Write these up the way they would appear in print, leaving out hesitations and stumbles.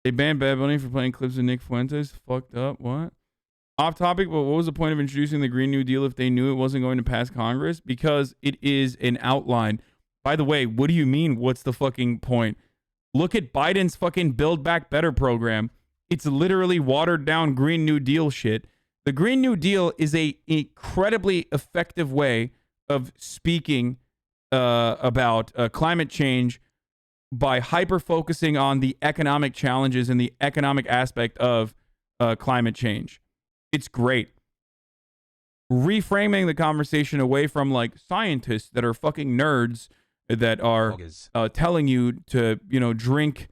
They banned Bad Bunny for playing clips of Nick Fuentes. Fucked up. What? Off topic, but what was the point of introducing the Green New Deal if they knew it wasn't going to pass Congress? Because it is an outline. By the way, what do you mean? What's the fucking point? Look at Biden's fucking Build Back Better program. It's literally watered down Green New Deal shit. The Green New Deal is a incredibly effective way of speaking about climate change by hyper-focusing on the economic challenges and the economic aspect of climate change. It's great. Reframing the conversation away from like scientists that are fucking nerds that are telling you to, drink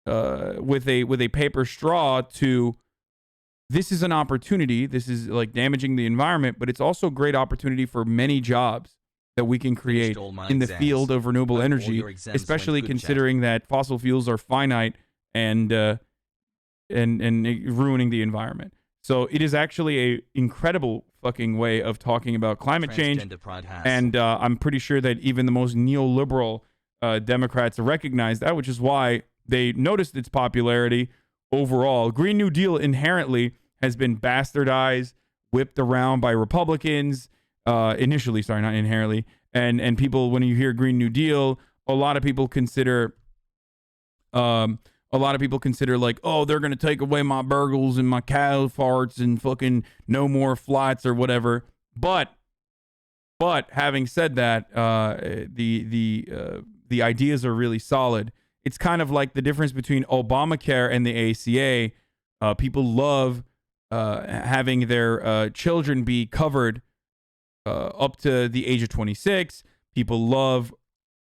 with a paper straw to this is an opportunity. This is like damaging the environment, but it's also a great opportunity for many jobs that we can create in the field of renewable energy, especially considering that fossil fuels are finite and ruining the environment. So it is actually a incredible fucking way of talking about climate change. And I'm pretty sure that even the most neoliberal Democrats recognize that, which is why they noticed its popularity overall. Green New Deal inherently has been bastardized, whipped around by Republicans. Initially, sorry, not inherently. And people, when you hear Green New Deal, a lot of people consider like, oh, they're going to take away my burgles and my cow farts and fucking no more flights or whatever. But having said that, the ideas are really solid. It's kind of like the difference between Obamacare and the ACA. People love having their children be covered up to the age of 26. People love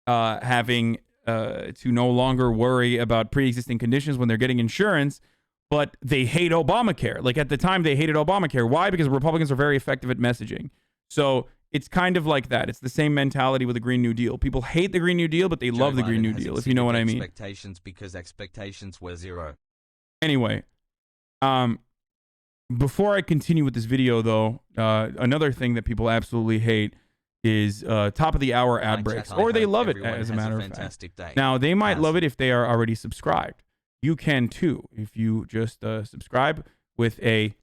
having to no longer worry about pre-existing conditions when they're getting insurance, but they hate Obamacare. Like at the time, they hated Obamacare. Why? Because Republicans are very effective at messaging. So it's kind of like that. It's the same mentality with the Green New Deal. People hate the Green New Deal, but they love the Green New Deal, if you know what I mean. Expectations because expectations were zero. Anyway, before I continue with this video, though, another thing that people absolutely hate is top of the hour ad breaks, or they love it, as a matter of fact. Now, they might love it if they are already subscribed. You can too if you just subscribe with a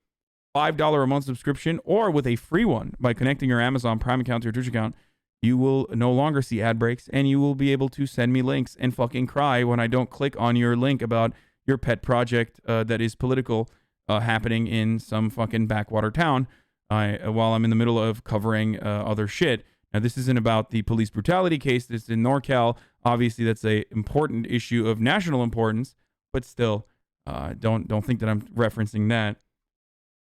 $5 a month subscription or with a free one by connecting your Amazon Prime account to your Twitch account. You will no longer see ad breaks, and you will be able to send me links and fucking cry when I don't click on your link about your pet project that is political happening in some fucking backwater town while I'm in the middle of covering other shit. Now, this isn't about the police brutality case. This is in NorCal. Obviously, that's a important issue of national importance, but still, don't think that I'm referencing that.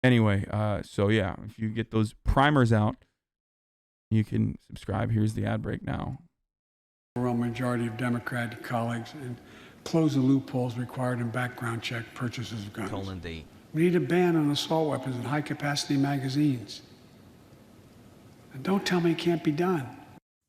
Anyway, so yeah, if you get those primers out, you can subscribe. Here's the ad break now. Overwhelming majority of Democratic colleagues and close the loopholes required in background check purchases of guns. We need a ban on assault weapons and high-capacity magazines. And don't tell me it can't be done.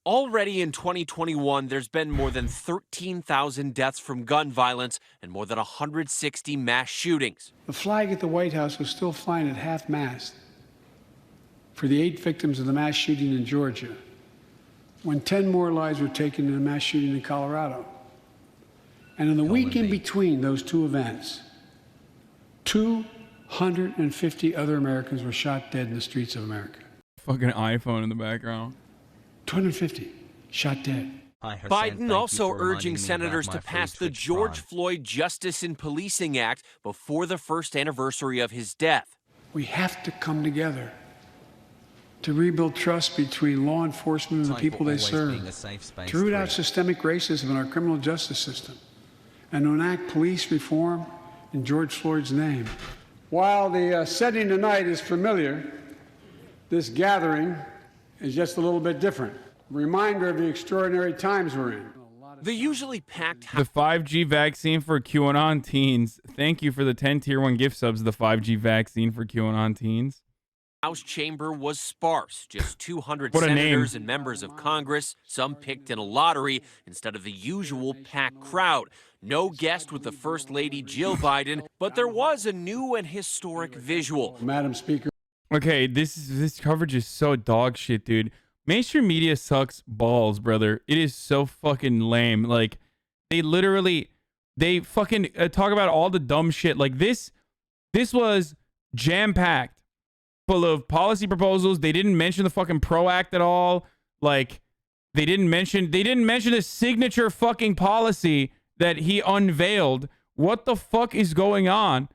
Already in 2021, there's been more than 13,000 deaths from gun violence and more than 160 mass shootings. The flag at the White House was still flying at half-mast for the 8 victims of the mass shooting in Georgia, when 10 more lives were taken in a mass shooting in Colorado. And in the week in between those two events, 250 other Americans were shot dead in the streets of America. Fucking iPhone in the background. 250 shot dead. Biden also urging senators to pass the George Floyd Justice in Policing Act before the first anniversary of his death. We have to come together to rebuild trust between law enforcement and the people they serve, to root out systemic racism in our criminal justice system, and to enact police reform in George Floyd's name. While the setting tonight is familiar, this gathering is just a little bit different. Reminder of the extraordinary times we're in. The usually packed the 5G vaccine for QAnon teens. Thank you for the 10 tier 1 gift subs. The 5G vaccine for QAnon teens. House chamber was sparse. Just 200 senators and members of Congress, some picked in a lottery instead of the usual packed crowd. No guest with the First Lady Jill Biden, but there was a new and historic visual. Madam Speaker. Okay, this coverage is so dog shit, dude. Mainstream media sucks balls, brother. It is so fucking lame. Like, they literally They fucking talk about all the dumb shit. Like this was jam-packed full of policy proposals. They didn't mention the fucking PRO Act at all. Like they didn't mention a signature fucking policy that he unveiled. What the fuck is going on?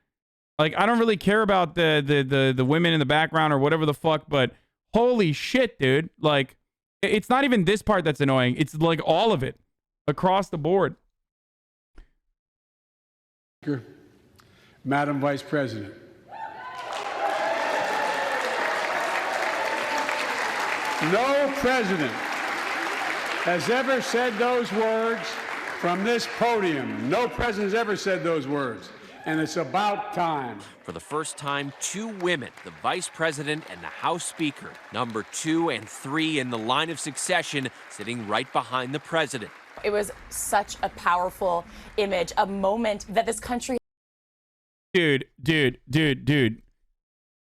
Like, I don't really care about the women in the background or whatever the fuck, but holy shit, dude. Like, it's not even this part that's annoying. It's like all of it across the board. Madam Vice President. No president has ever said those words from this podium. No president has ever said those words. And it's about time. For the first time, 2 women, the vice president and the House Speaker, number 2 and 3 in the line of succession, sitting right behind the president. It was such a powerful image, a moment that this country. Dude.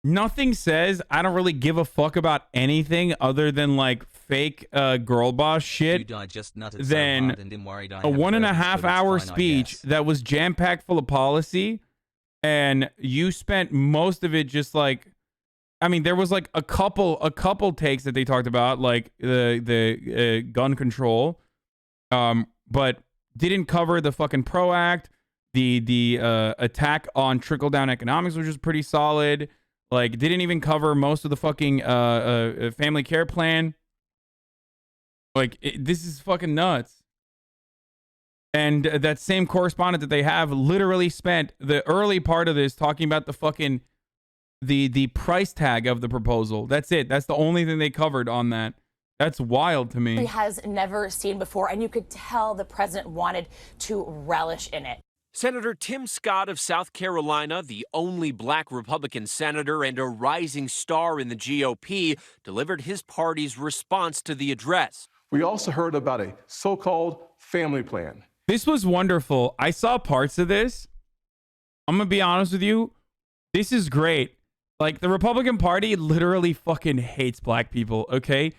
Nothing says I don't really give a fuck about anything other than like fake girl boss shit than a 1.5 hour speech that was jam-packed full of policy, and you spent most of it just like, I mean, there was like a couple takes that they talked about, like the gun control, but didn't cover the fucking PRO Act, the attack on trickle-down economics, which was pretty solid. Like, didn't even cover most of the fucking family care plan. Like, this is fucking nuts. And that same correspondent that they have literally spent the early part of this talking about the fucking the price tag of the proposal. That's it. That's the only thing they covered on that. That's wild to me. He has never seen before, and you could tell the president wanted to relish in it. Senator Tim Scott of South Carolina, the only black Republican senator and a rising star in the GOP, delivered his party's response to the address. We also heard about a so-called family plan. This was wonderful. I saw parts of this. I'm going to be honest with you. This is great. Like, the Republican Party literally fucking hates black people, okay?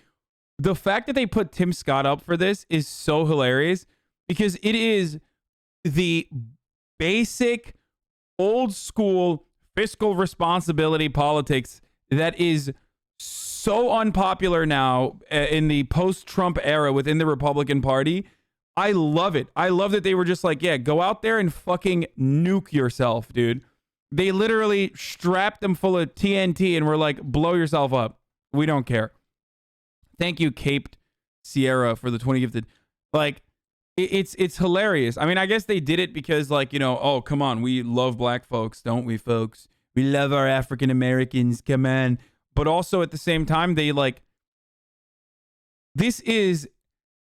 The fact that they put Tim Scott up for this is so hilarious because it is the basic old school fiscal responsibility politics that is so unpopular now in the post-Trump era within the Republican Party. I love it. I love that they were just like, yeah, go out there and fucking nuke yourself, dude. They literally strapped them full of TNT and were like, blow yourself up. We don't care. Thank you, Caped Sierra, for the 20 gifted. Like, it's hilarious. I mean, I guess they did it because, like, you know, oh, come on, we love black folks, don't we, folks? We love our African Americans, come on. But also at the same time, they like, this is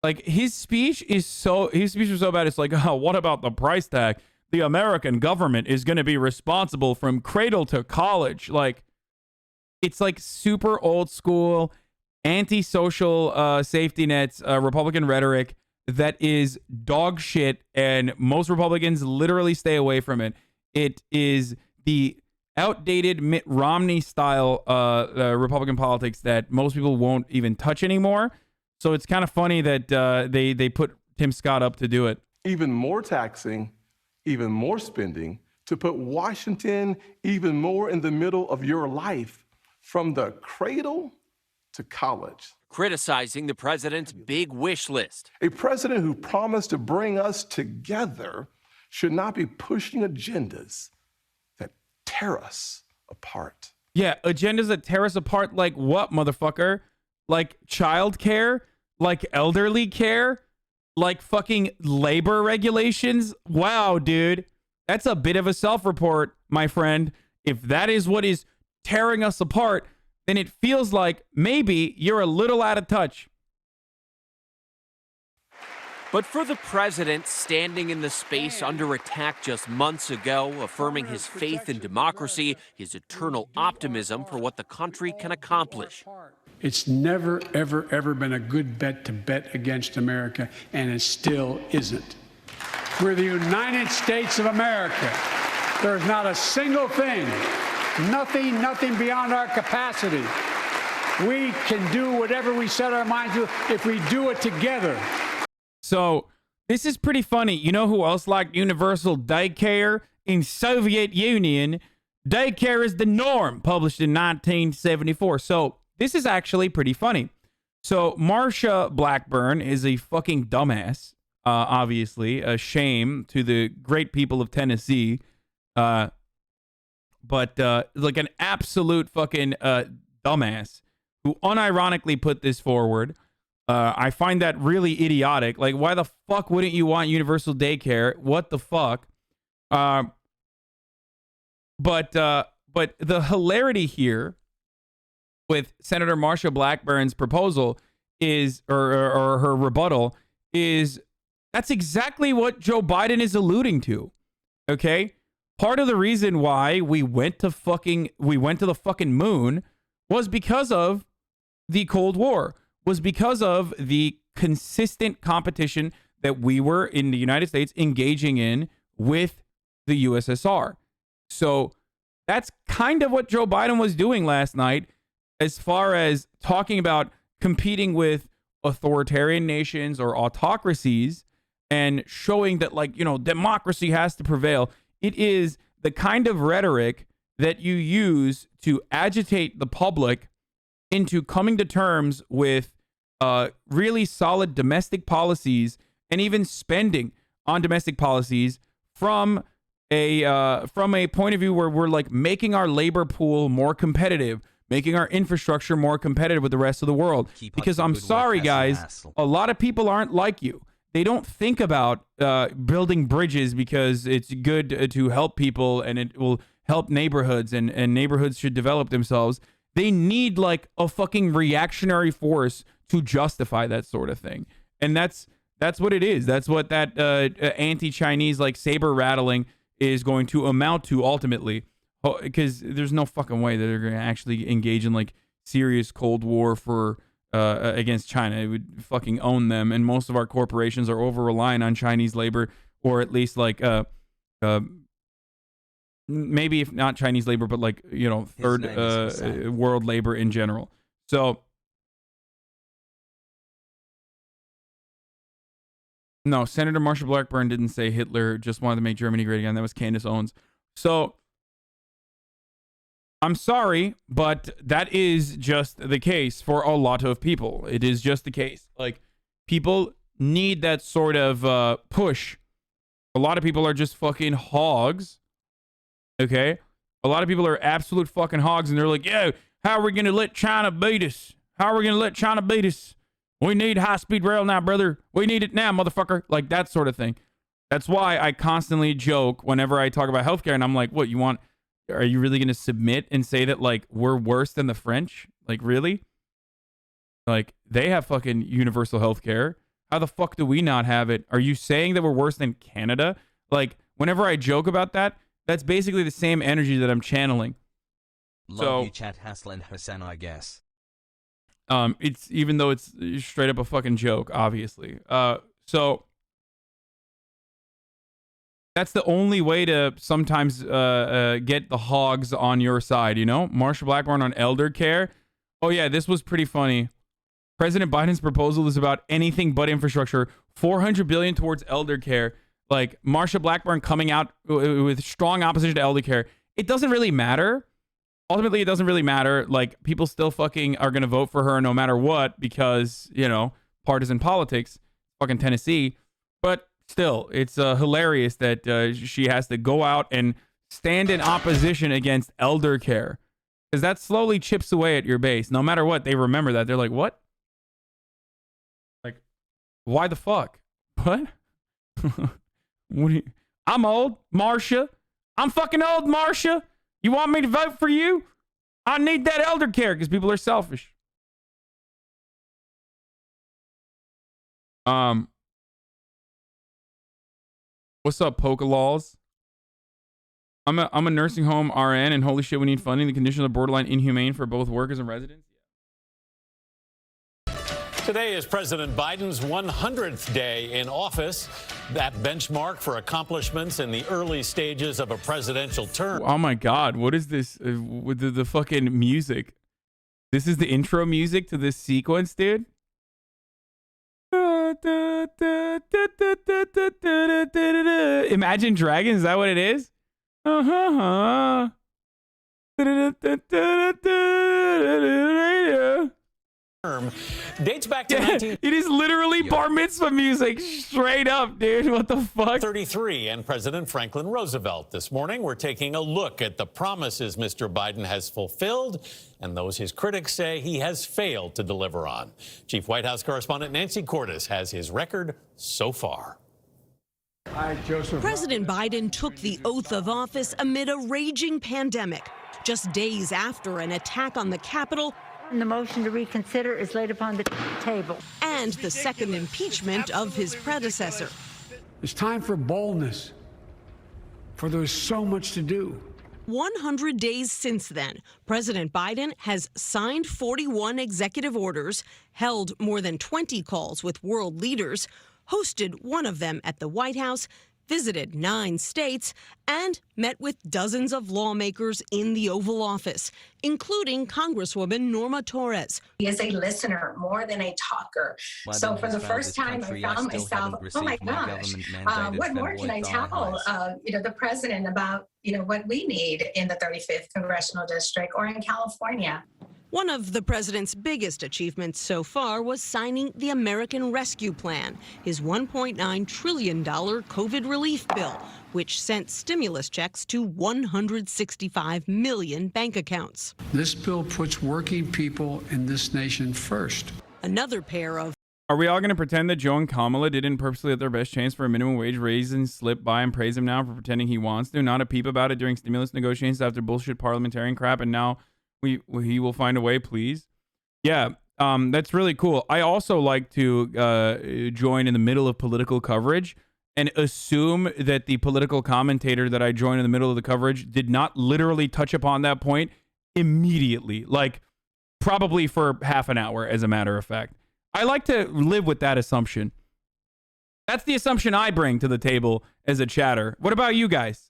like, his speech was so bad. It's like, oh, what about the price tag? The American government is going to be responsible from cradle to college. Like, it's like super old school, anti-social safety nets, Republican rhetoric that is dog shit, and most Republicans literally stay away from it. It is the outdated Mitt Romney style Republican politics that most people won't even touch anymore. So it's kind of funny that they put Tim Scott up to do it. Even more taxing, even more spending to put Washington even more in the middle of your life, from the cradle to college. Criticizing the president's big wish list. A president who promised to bring us together should not be pushing agendas that tear us apart. Yeah, agendas that tear us apart, like what, motherfucker? Like childcare? Like elderly care? Like fucking labor regulations? Wow, dude. That's a bit of a self-report, my friend. If that is what is tearing us apart, then it feels like maybe you're a little out of touch. But for the president, standing in the space under attack just months ago, affirming his faith in democracy, his eternal optimism for what the country can accomplish. It's never, ever, ever been a good bet to bet against America, and it still isn't. We're the United States of America. There's not a single thing, nothing beyond our capacity. We can do whatever we set our minds to if we do it together. So This is pretty funny. You know who else liked universal daycare? In Soviet Union, daycare is the norm, published in 1974. So this is actually pretty funny. So Marsha Blackburn is a fucking dumbass, obviously. A shame to the great people of Tennessee. But like an absolute fucking dumbass who unironically put this forward. I find that really idiotic. Like, why the fuck wouldn't you want universal daycare? What the fuck? But the hilarity here with Senator Marsha Blackburn's proposal is, or her rebuttal is, that's exactly what Joe Biden is alluding to. Okay? Part of the reason why we went to the fucking moon was because of the Cold War, was because of the consistent competition that we were in the United States engaging in with the USSR. So that's kind of what Joe Biden was doing last night, as far as talking about competing with authoritarian nations or autocracies and showing that, like, you know, democracy has to prevail. It is the kind of rhetoric that you use to agitate the public into coming to terms with really solid domestic policies and even spending on domestic policies from a point of view where we're like making our labor pool more competitive, making our infrastructure more competitive with the rest of the world. Because I'm sorry, guys, a lot of people aren't like you. They don't think about building bridges because it's good to help people and it will help neighborhoods and neighborhoods should develop themselves. They need like a fucking reactionary force to justify that sort of thing. And that's what it is. That's what that anti-Chinese like saber rattling is going to amount to ultimately, because there's no fucking way that they're going to actually engage in like serious Cold War for against China. It would fucking own them, and most of our corporations are over reliant on Chinese labor, or at least like maybe if not Chinese labor, but like, you know, third world labor in general. So no, Senator Marsha Blackburn didn't say Hitler just wanted to make Germany great again. That was Candace Owens. So I'm sorry, but that is just the case for a lot of people. It is just the case. Like, people need that sort of push. A lot of people are just fucking hogs. Okay? A lot of people are absolute fucking hogs, and they're like, yo, how are we going to let China beat us? How are we going to let China beat us? We need high-speed rail now, brother. We need it now, motherfucker. Like, that sort of thing. That's why I constantly joke whenever I talk about healthcare, and I'm like, what, are you really going to submit and say that, like, we're worse than the French? Like, really? Like, they have fucking universal healthcare. How the fuck do we not have it? Are you saying that we're worse than Canada? Like, whenever I joke about that, that's basically the same energy that I'm channeling. Love you, chat Hassel and Hassan, I guess. It's, even though it's straight up a fucking joke, obviously. So that's the only way to sometimes get the hogs on your side, you know? Marsha Blackburn on elder care. Oh yeah, this was pretty funny. President Biden's proposal is about anything but infrastructure. $400 billion towards elder care. Like, Marsha Blackburn coming out with strong opposition to elder care. It doesn't really matter. Ultimately, it doesn't really matter. Like, people still fucking are going to vote for her no matter what because, you know, partisan politics. Fucking Tennessee. But still, it's hilarious that she has to go out and stand in opposition against elder care. Because that slowly chips away at your base. No matter what, they remember that. They're like, what? Like, why the fuck? What? I'm old, Marsha. I'm fucking old, Marsha. You want me to vote for you? I need that elder care because people are selfish. What's up, Pokelaws? I'm a nursing home RN, and holy shit, we need funding. The conditions are borderline inhumane for both workers and residents. Today is President Biden's 100th day in office. That benchmark for accomplishments in the early stages of a presidential term. Oh my God, what is this with the fucking music? This is the intro music to this sequence, dude. Imagine Dragons, is that what it is? Dates back to 1933 it is literally bar mitzvah music, straight up, dude. What the fuck? and President Franklin Roosevelt. This morning, we're taking a look at the promises Mr. Biden has fulfilled and those his critics say he has failed to deliver on. Chief White House correspondent Nancy Cordes has his record so far. President Biden took the oath of office amid a raging pandemic, just days after an attack on the Capitol. And the motion to reconsider is laid upon the table. And the second impeachment of his predecessor. It's time for boldness, for there's so much to do. 100 days since then, President Biden has signed 41 executive orders, held more than 20 calls with world leaders, hosted one of them at the White House, visited 9 states, and met with dozens of lawmakers in the Oval Office, including Congresswoman Norma Torres. He is a listener more than a talker. So for the first time, I found myself, oh my gosh, what more can I tell the president about what we need in the 35th Congressional District or in California? One of the president's biggest achievements so far was signing the American Rescue Plan, his $1.9 trillion COVID relief bill, which sent stimulus checks to 165 million bank accounts. This bill puts working people in this nation first. Another pair of... Are we all going to pretend that Joe and Kamala didn't purposely have their best chance for a minimum wage raise and slip by and praise him now for pretending he wants to? Not a peep about it during stimulus negotiations after bullshit parliamentarian crap, and now... he will find a way, please. Yeah, that's really cool. I also like to join in the middle of political coverage and assume that the political commentator that I joined in the middle of the coverage did not literally touch upon that point immediately, like probably for half an hour, as a matter of fact. I like to live with that assumption. That's the assumption I bring to the table as a chatter. What about you guys?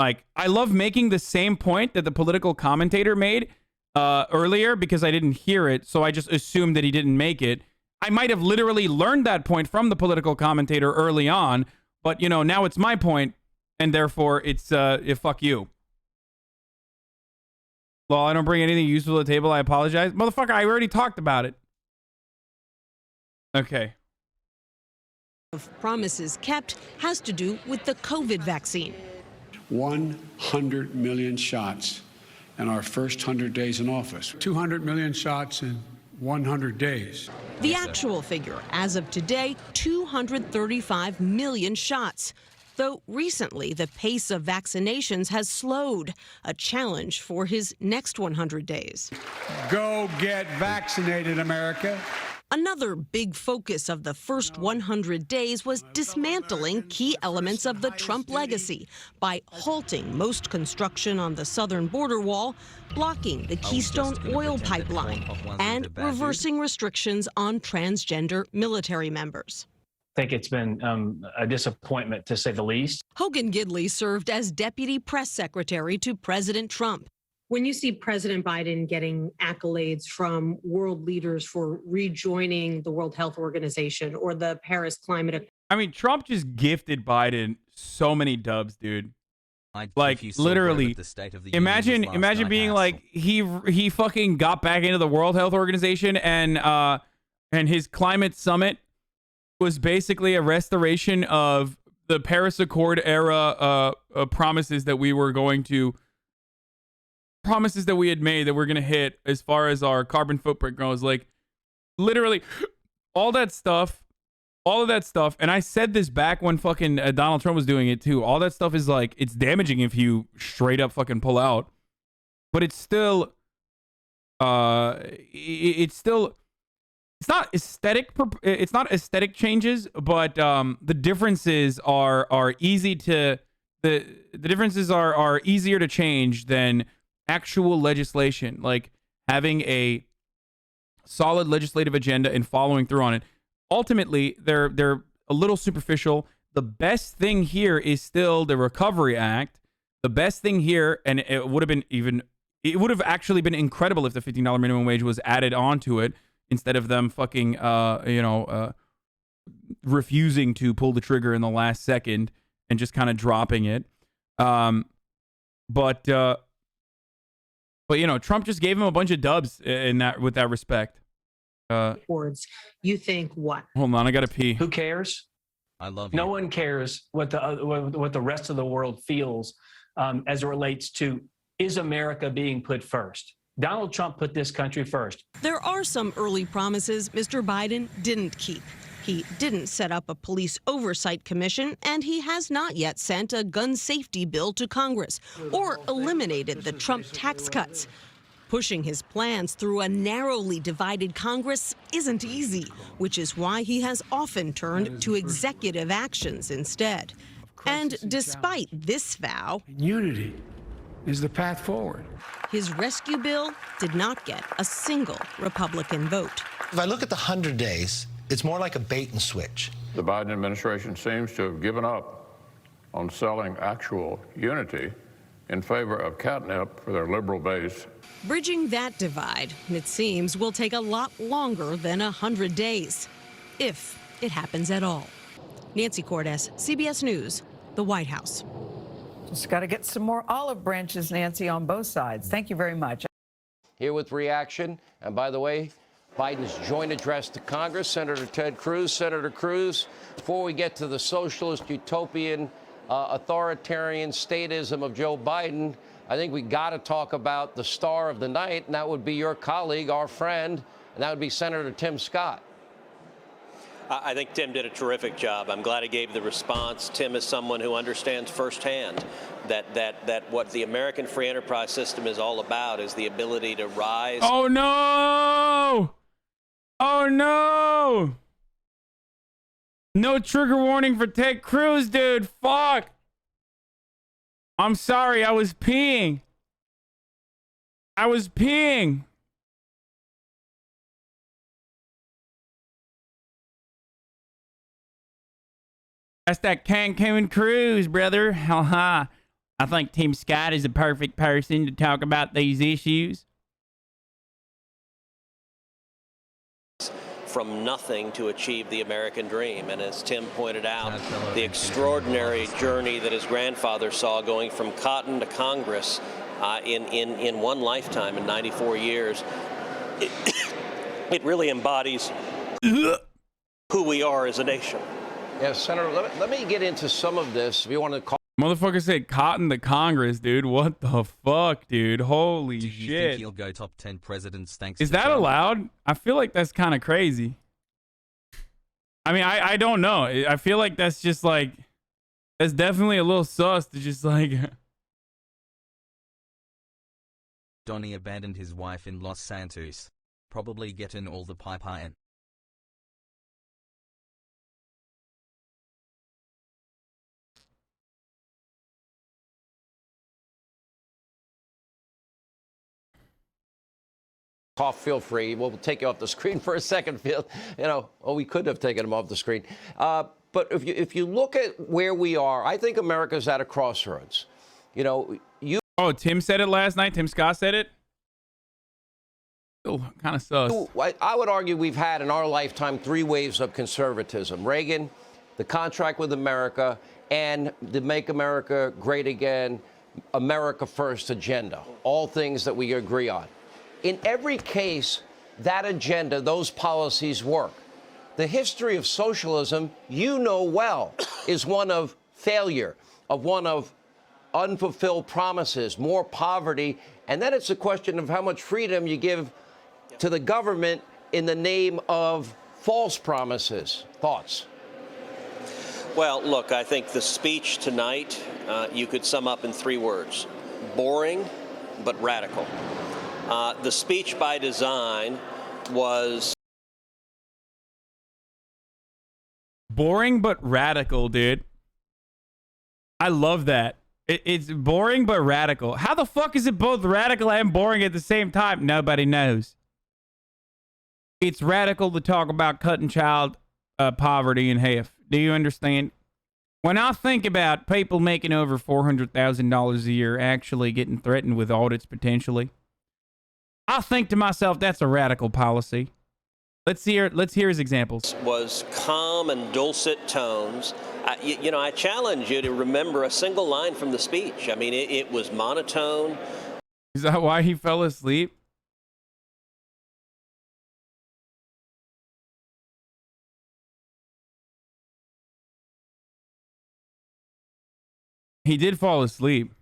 Like, I love making the same point that the political commentator made earlier because I didn't hear it, so I just assumed that he didn't make it. I might have literally learned that point from the political commentator early on, but, now it's my point, and therefore it's, fuck you. Well, I don't bring anything useful to the table, I apologize. Motherfucker, I already talked about it. Okay. Of promises kept has to do with the COVID vaccine. 100 million shots in our first 100 days in office. 200 million shots in 100 days. The actual figure, as of today, 235 million shots. Though recently, the pace of vaccinations has slowed, a challenge for his next 100 days. Go get vaccinated, America. Another big focus of the first 100 days was dismantling key elements of the Trump legacy by halting most construction on the southern border wall, blocking the Keystone Oil Pipeline, and reversing restrictions on transgender military members. I think it's been a disappointment, to say the least. Hogan Gidley served as deputy press secretary to President Trump. When you see President Biden getting accolades from world leaders for rejoining the World Health Organization or the Paris Climate... I mean, Trump just gifted Biden so many dubs, dude. Like, literally. Imagine being like, he fucking got back into the World Health Organization and his climate summit was basically a restoration of the Paris Accord era promises that we were going to... promises that we had made that we're going to hit as far as our carbon footprint goes. Like, literally, all of that stuff. And I said this back when fucking Donald Trump was doing it too. All that stuff is like, it's damaging if you straight up fucking pull out. But it's still, it's not aesthetic. It's not aesthetic changes, but the differences are easy to, the differences are easier to change than actual legislation, like having a solid legislative agenda and following through on it. Ultimately, they're a little superficial. The best thing here is still the Recovery Act. The best thing here, and it would have actually been incredible if the $15 minimum wage was added onto it, instead of them fucking, refusing to pull the trigger in the last second and just kind of dropping it. But Trump just gave him a bunch of dubs with that respect. You think what? Hold on, I gotta pee. Who cares? I love you. No one cares what the rest of the world feels as it relates to, is America being put first? Donald Trump put this country first. There are some early promises Mr. Biden didn't keep. He didn't set up a police oversight commission, and he has not yet sent a gun safety bill to Congress or eliminated the Trump tax cuts. Pushing his plans through a narrowly divided Congress isn't easy, which is why he has often turned to executive actions instead. And despite this vow, Unity is the path forward. his rescue bill did not get a single Republican vote. If I look at the 100 days, it's more like a bait and switch. The Biden administration seems to have given up on selling actual unity in favor of catnip for their liberal base. Bridging that divide, it seems, will take a lot longer than 100 days, if it happens at all. Nancy Cordes, CBS News, the White House. Just got to get some more olive branches, Nancy, on both sides. Thank you very much. Here with reaction, and by the way, Biden's joint address to Congress, Senator Ted Cruz. Senator Cruz, before we get to the socialist, utopian, authoritarian statism of Joe Biden, I think we got to talk about the star of the night, and that would be your colleague, our friend, and that would be Senator Tim Scott. I think Tim did a terrific job. I'm glad he gave the response. Tim is someone who understands firsthand that what the American free enterprise system is all about is the ability to rise. Oh, no! Oh, no! No trigger warning for Ted Cruz, dude. Fuck! I'm sorry, I was peeing. I was peeing. That's that Cancun cruise, brother. Haha. I think Tim Scott is the perfect person to talk about these issues. From nothing to achieve the American dream. And as Tim pointed out, the extraordinary journey that his grandfather saw going from cotton to Congress in one lifetime, in 94 years, it really embodies who we are as a nation. Yes, Senator, let me get into some of this. If you want to call. Motherfucker said cotton to Congress, dude. What the fuck, dude? Holy shit. Do you think he'll go top 10 presidents thanks Is to that Trump? allowed? I feel like that's kind of crazy. I mean, I don't know. I feel like that's just like, that's definitely a little sus to just like. Donnie abandoned his wife in Los Santos. Probably getting all the pipeline. Feel free. We'll take you off the screen for a second, Phil. We could have taken him off the screen. But if you look at where we are, I think America's at a crossroads. Oh, Tim said it last night. Tim Scott said it. Still kind of sus. I would argue we've had in our lifetime 3 waves of conservatism: Reagan, the contract with America, and the Make America Great Again, America First agenda. All things that we agree on. In every case, that agenda, those policies work. The history of socialism, you know well, is one of failure, one of unfulfilled promises, more poverty, and then it's a question of how much freedom you give to the government in the name of false promises. Thoughts? Well, look, I think the speech tonight, you could sum up in 3 words: boring, but radical. The speech by design was boring but radical, dude. I love that. It's boring but radical. How the fuck is it both radical and boring at the same time? Nobody knows. It's radical to talk about cutting child poverty in half. Do you understand? When I think about people making over $400,000 a year actually getting threatened with audits potentially, I think to myself, that's a radical policy. Let's hear his examples. Was calm and dulcet tones. You know, I challenge you to remember a single line from the speech. I mean, it was monotone. Is that why he fell asleep? He did fall asleep.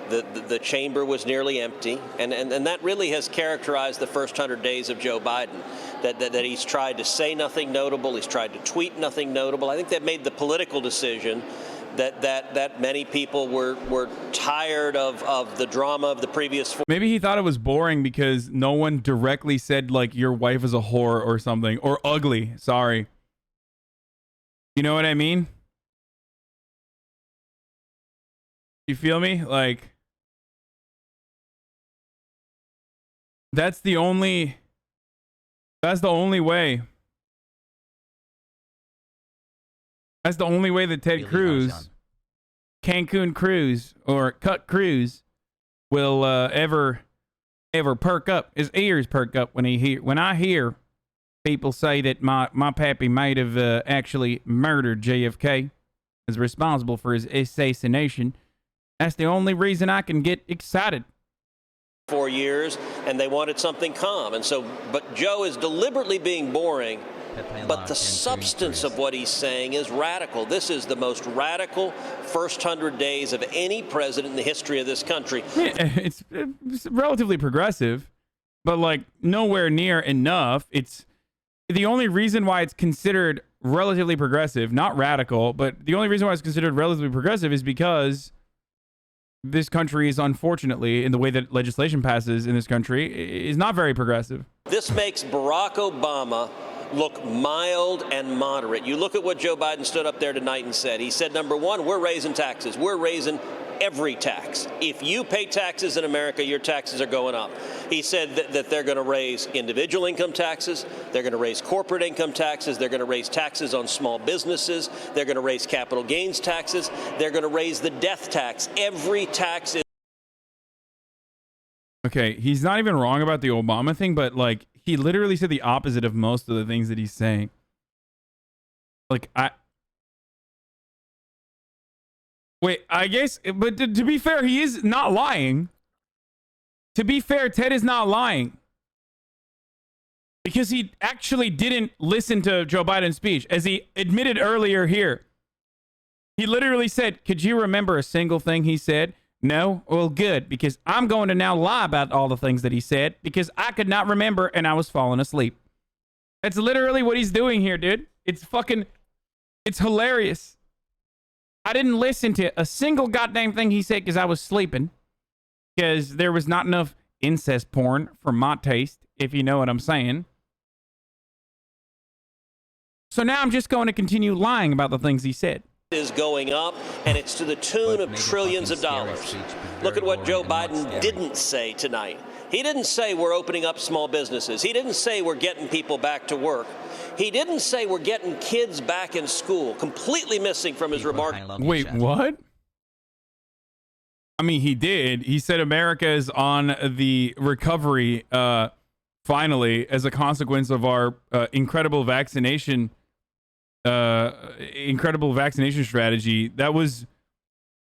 The chamber was nearly empty, and that really has characterized the first 100 days of Joe Biden, that he's tried to say nothing notable, he's tried to tweet nothing notable. I think that made the political decision that many people were tired of the drama of the previous. Maybe he thought it was boring because no one directly said, like, your wife is a whore or something, or ugly, sorry. You know what I mean? You feel me? Like, that's the only way. That's the only way that Ted Cruz, Cancun Cruz, or Cut Cruz will ever perk up. His ears perk up when I hear people say that my pappy might have actually murdered JFK, is responsible for his assassination. That's the only reason I can get excited. 4 years, and they wanted something calm. And so, but Joe is deliberately being boring, but the substance of what he's saying is radical. This is the most radical first 100 days of any president in the history of this country. It's relatively progressive, but like nowhere near enough. It's the only reason why it's considered relatively progressive, not radical, but the only reason why it's considered relatively progressive is because this country is, unfortunately, in the way that legislation passes in this country, is not very progressive. This makes Barack Obama look mild and moderate. You look at what Joe Biden stood up there tonight and said. He said, number one, we're raising taxes. We're raising every tax. If you pay taxes in America, your taxes are going up. He said that they're going to raise individual income taxes. They're going to raise corporate income taxes. They're going to raise taxes on small businesses. They're going to raise capital gains taxes. They're going to raise the death tax. Every tax is. Okay, he's not even wrong about the Obama thing, but like he literally said the opposite of most of the things that he's saying. Like Wait, I guess, but to be fair, he is not lying. To be fair, Ted is not lying. Because he actually didn't listen to Joe Biden's speech, as he admitted earlier here. He literally said, could you remember a single thing he said? No? Well, good, because I'm going to now lie about all the things that he said, because I could not remember and I was falling asleep. That's literally what he's doing here, dude. It's hilarious. I didn't listen to a single goddamn thing he said because I was sleeping. Because there was not enough incest porn for my taste, if you know what I'm saying. So now I'm just going to continue lying about the things he said. Is going up, and it's to the tune of trillions of dollars. Look at what Joe Biden didn't say tonight. He didn't say we're opening up small businesses. He didn't say we're getting people back to work. He didn't say we're getting kids back in school. Completely missing from his remark. Wait, what? I mean, he did. He said America is on the recovery, finally, as a consequence of our incredible vaccination strategy. That was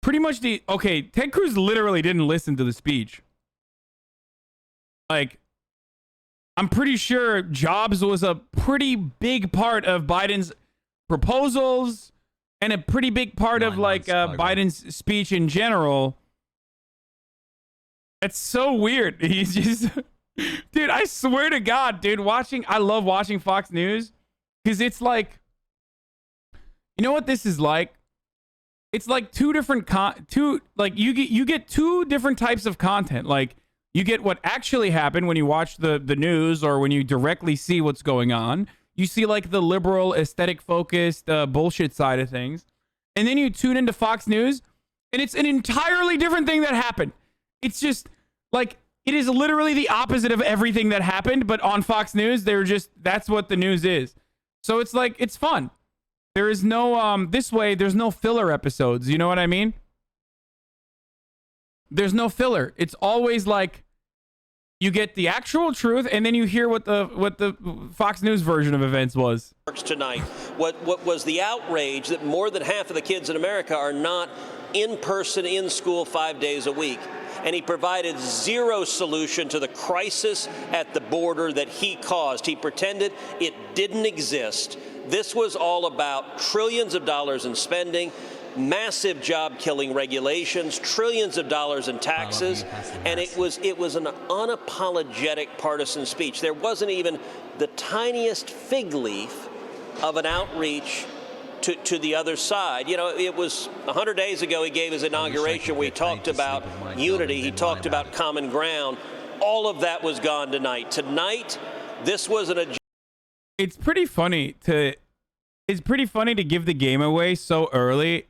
pretty much okay, Ted Cruz literally didn't listen to the speech. Like, I'm pretty sure jobs was a pretty big part of Biden's proposals and a pretty big part of like Biden's speech in general. It's so weird. He's just, dude, I swear to God, dude, I love watching Fox News because it's like, you know what this is like? It's like you get two different types of content. Like, you get what actually happened when you watch the news or when you directly see what's going on. You see like the liberal, aesthetic-focused bullshit side of things. And then you tune into Fox News, and it's an entirely different thing that happened. It's just like, it is literally the opposite of everything that happened, but on Fox News, that's what the news is. So it's like, it's fun. There is no, this way, there's no filler episodes. You know what I mean? There's no filler. It's always like, You get the actual truth, and then you hear what the Fox News version of events was. Tonight, what was the outrage that more than half of the kids in America are not in person in school 5 days a week. And he provided zero solution to the crisis at the border that he caused. He pretended it didn't exist. This was all about trillions of dollars in spending, massive job-killing regulations, trillions of dollars in taxes, and it was an unapologetic partisan speech. There wasn't even the tiniest fig leaf of an outreach to the other side. You know, it was 100 days ago he gave his inauguration where he talked about unity, he talked about common ground. All of that was gone tonight. Tonight, this was an agenda. It's pretty funny to give the game away so early,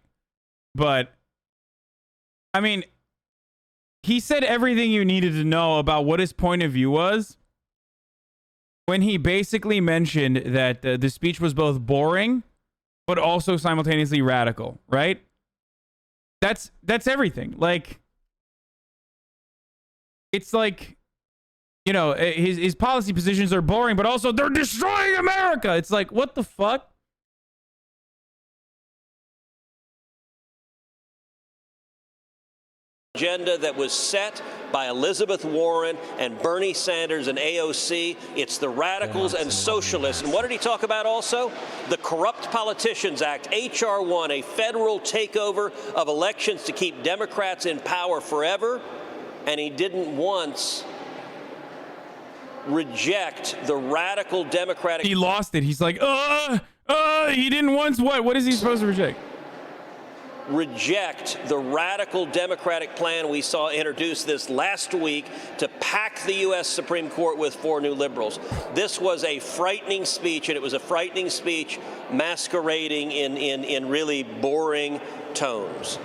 but I mean, he said everything you needed to know about what his point of view was when he basically mentioned that the speech was both boring but also simultaneously radical, right? That's everything. Like, it's like, you know, his policy positions are boring, but also they're destroying America. It's like, what the fuck? Agenda that was set by Elizabeth Warren and Bernie Sanders and AOC. It's the radicals and socialists. And what did he talk about also? The Corrupt Politicians Act, H.R. 1, a federal takeover of elections to keep Democrats in power forever. And he didn't once reject the radical Democratic. He lost it. He's like, he didn't once what? What is he supposed to reject? Reject the radical Democratic plan we saw introduced this last week to pack the U.S. Supreme Court with 4 new liberals. This was a frightening speech, and it was a frightening speech masquerading in really boring tones.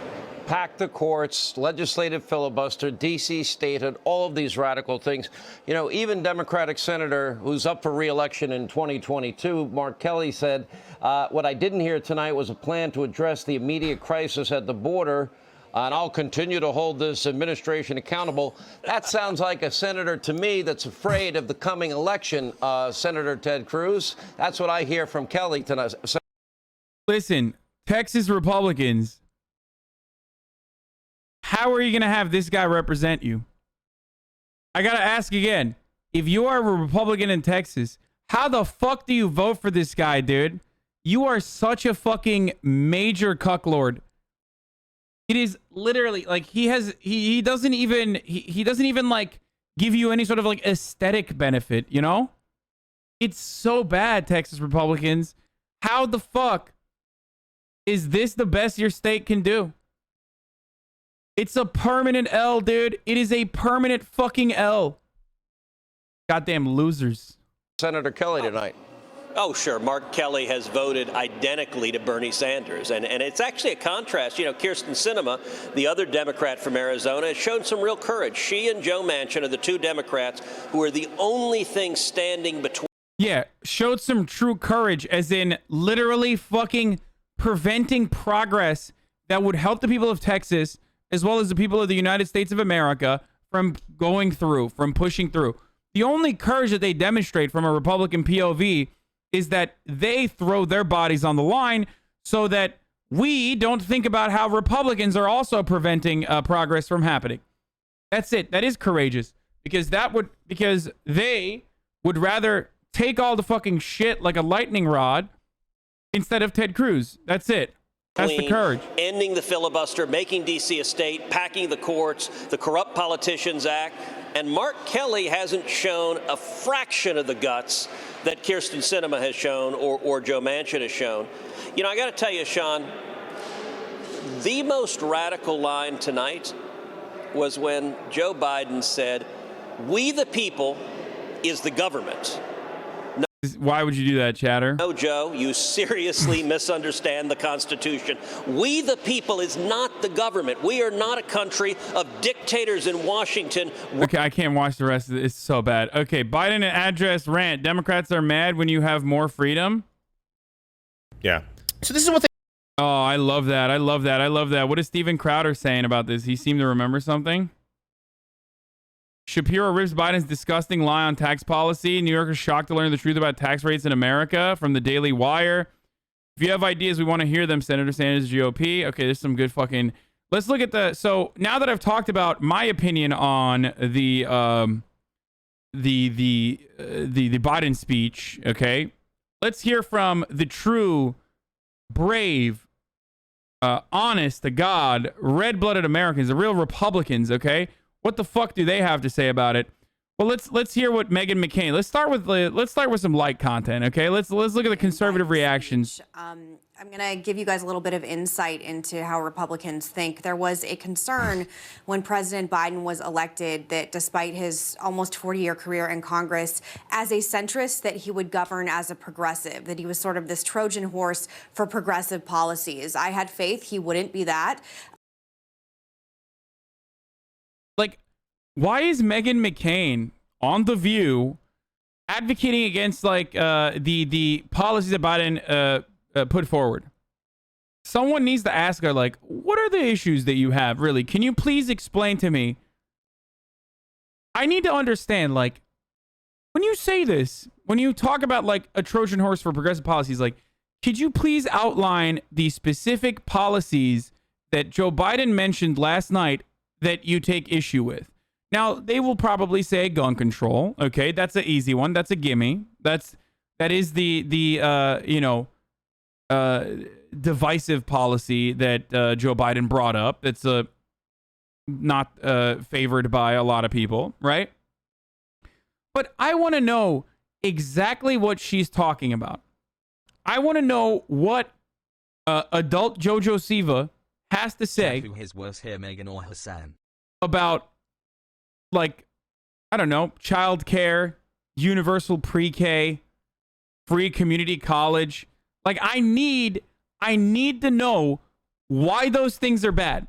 Pack the courts, legislative filibuster, D.C. stated all of these radical things. You know, even Democratic Senator who's up for re-election in 2022, Mark Kelly, said, what I didn't hear tonight was a plan to address the immediate crisis at the border, and I'll continue to hold this administration accountable. That sounds like a senator to me that's afraid of the coming election, Senator Ted Cruz. That's what I hear from Kelly tonight. Listen, Texas Republicans, how are you going to have this guy represent you? I got to ask again. If you are a Republican in Texas, how the fuck do you vote for this guy, dude? You are such a fucking major cucklord. It is literally like he doesn't even like give you any sort of like aesthetic benefit, you know? It's so bad, Texas Republicans. How the fuck is this the best your state can do? It's a permanent L, dude. It is a permanent fucking L. Goddamn losers. Senator Kelly tonight. Oh, sure. Mark Kelly has voted identically to Bernie Sanders. And it's actually a contrast. You know, Kyrsten Sinema, the other Democrat from Arizona, has shown some real courage. She and Joe Manchin are the 2 Democrats who are the only thing standing between. Yeah, showed some true courage, as in literally fucking preventing progress that would help the people of Texas, as well as the people of the United States of America, from going through, from pushing through. The only courage that they demonstrate from a Republican POV is that they throw their bodies on the line so that we don't think about how Republicans are also preventing progress from happening. That's it. That is courageous, because they would rather take all the fucking shit like a lightning rod instead of Ted Cruz. That's it. That's the courage. Ending the filibuster, making D.C. a state, packing the courts, the Corrupt Politicians Act. And Mark Kelly hasn't shown a fraction of the guts that Kyrsten Sinema has shown or Joe Manchin has shown. You know, I got to tell you, Sean, the most radical line tonight was when Joe Biden said, "We the people is the government." Why would you do that, Chatter? No, Joe, you seriously misunderstand the Constitution. We the people is not the government. We are not a country of dictators in Washington. Okay, I can't watch the rest of it. It's so bad. Okay, Biden address rant. Democrats are mad when you have more freedom. Yeah. So this is what they... Oh, I love that. I love that. I love that. What is Steven Crowder saying about this? He seemed to remember something. Shapiro rips Biden's disgusting lie on tax policy. New Yorkers shocked to learn the truth about tax rates in America from the Daily Wire. If you have ideas, we want to hear them. Senator Sanders, GOP. Okay, there's some good fucking... Let's look at the... So now that I've talked about my opinion on the Biden speech, okay, let's hear from the true, brave, honest to God, red-blooded Americans, the real Republicans, okay? What the fuck do they have to say about it? Well, let's hear what Meghan McCain. Let's start with some light content, okay? Let's look at the conservative reactions. I'm going to give you guys a little bit of insight into how Republicans think. There was a concern when President Biden was elected that despite his almost 40-year career in Congress as a centrist, that he would govern as a progressive, that he was sort of this Trojan horse for progressive policies. I had faith he wouldn't be that. Like, why is Meghan McCain on The View advocating against like the policies that Biden put forward? Someone needs to ask her, like, what are the issues that you have, really? Can you please explain to me? I need to understand, like, when you say this, when you talk about like a Trojan horse for progressive policies, like, could you please outline the specific policies that Joe Biden mentioned last night that you take issue with? Now, they will probably say gun control. Okay, that's an easy one. That's a gimme. That is the divisive policy that Joe Biden brought up. It's not favored by a lot of people, right? But I want to know exactly what she's talking about. I want to know what adult Jojo Siva has to say his worst hair, Meghan or Hassan, about, like, I don't know, childcare, universal pre-K, free community college. Like, I need to know why those things are bad.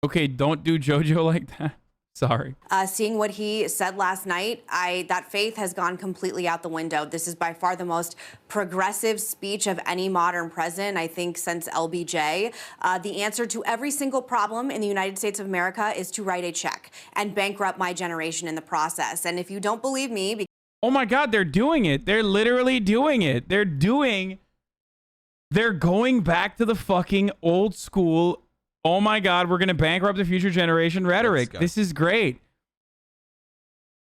Okay, don't do JoJo like that. Sorry. Seeing what he said last night, that faith has gone completely out the window. This is by far the most progressive speech of any modern president, I think, since LBJ. The answer to every single problem in the United States of America is to write a check and bankrupt my generation in the process. And if you don't believe me... Oh my God, they're doing it. They're literally doing it. They're going back to the fucking old school, oh my God, we're going to bankrupt the future generation rhetoric. This is great.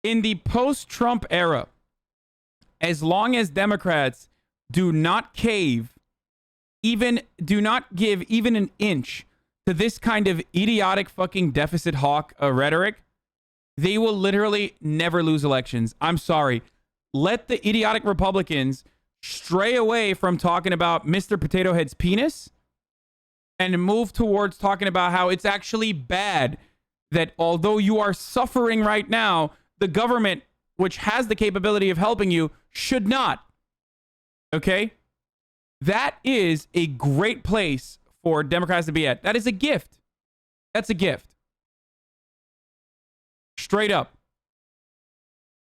In the post-Trump era, as long as Democrats do not cave, do not give even an inch to this kind of idiotic fucking deficit hawk rhetoric, they will literally never lose elections. I'm sorry. Let the idiotic Republicans stray away from talking about Mr. Potato Head's penis and move towards talking about how it's actually bad that although you are suffering right now, the government, which has the capability of helping you, should not. Okay? That is a great place for Democrats to be at. That is a gift. That's a gift. Straight up.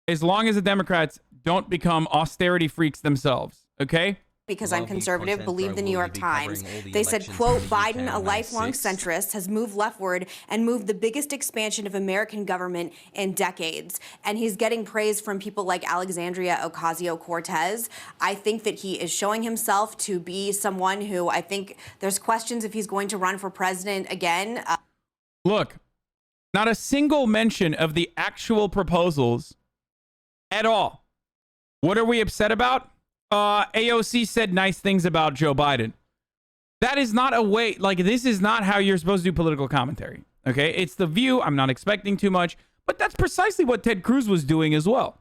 As long as the Democrats don't become austerity freaks themselves. Okay? Because I'm conservative, believe the New York Times. They said, quote, Biden, a lifelong centrist, has moved leftward and moved the biggest expansion of American government in decades. And he's getting praise from people like Alexandria Ocasio-Cortez. I think that he is showing himself to be someone who I think there's questions if he's going to run for president again. Look, not a single mention of the actual proposals at all. What are we upset about? AOC said nice things about Joe Biden. That is not a way, like, this is not how you're supposed to do political commentary. Okay, it's The View. I'm not expecting too much, but that's precisely what Ted Cruz was doing as well.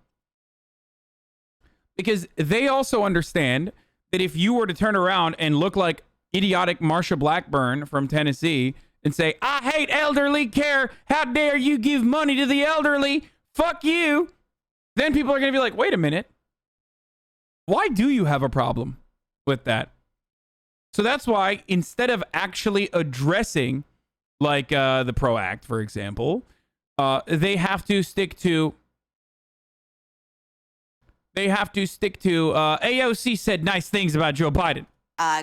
Because they also understand that if you were to turn around and look like idiotic Marsha Blackburn from Tennessee and say, I hate elderly care, how dare you give money to the elderly, fuck you, then people are going to be like, wait a minute. Why do you have a problem with that? So that's why instead of actually addressing like the PRO Act, for example, they have to stick to AOC said nice things about Joe Biden.